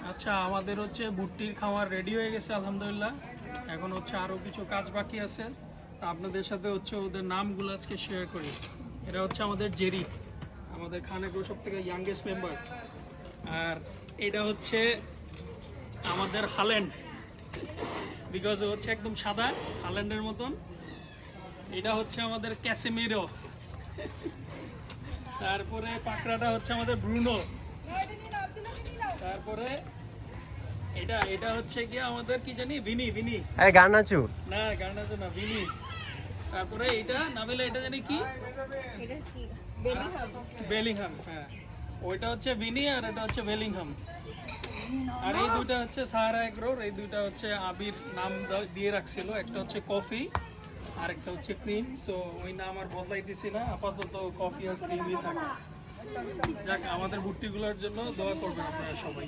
আচ্ছা, আমাদের হচ্ছে ভুট্টির খাবার রেডি হয়ে গেছে আলহামদুলিল্লাহ। এখন হচ্ছে আরও কিছু কাজ বাকি আছে, তা আপনাদের সাথে হচ্ছে ওদের নামগুলো আজকে শেয়ার করি। এটা হচ্ছে আমাদের জেরি, আমাদের খান এগ্রো সব থেকে ইয়াংগেস্ট মেম্বার। আর এটা হচ্ছে আমাদের হাল্যান্ড, বিকজ ও হচ্ছে একদম সাদা হাল্যান্ডের মতন। এটা হচ্ছে আমাদের ক্যাসেমিরো। তারপরে পাকড়াটা হচ্ছে আমাদের ব্রুনো। তারপরে এটা এটা হচ্ছে কি আমাদের কি জানি ভিনি ভিনি গার্নাচো না, গার্নাচো না, ভিনি। তারপরে এটা নামেলে এটা জানি কি বেলিংহাম। হ্যাঁ, ওইটা হচ্ছে ভিনি আর এটা হচ্ছে বেলিংহাম। আর এই দুইটা হচ্ছে সাহারা এগ্রোর, এই দুইটা হচ্ছে আবির নাম দিয়ে রাখছিল। একটা হচ্ছে কফি আর একটা হচ্ছে ক্রিম। সো ওই নাম আর বদলাইতেছি না, আপাতত কফি আর ক্রিমই থাকে। যাক, আমাদের ভুট্টিগুলোর জন্য দোয়া করবেন আপনারা সবাই।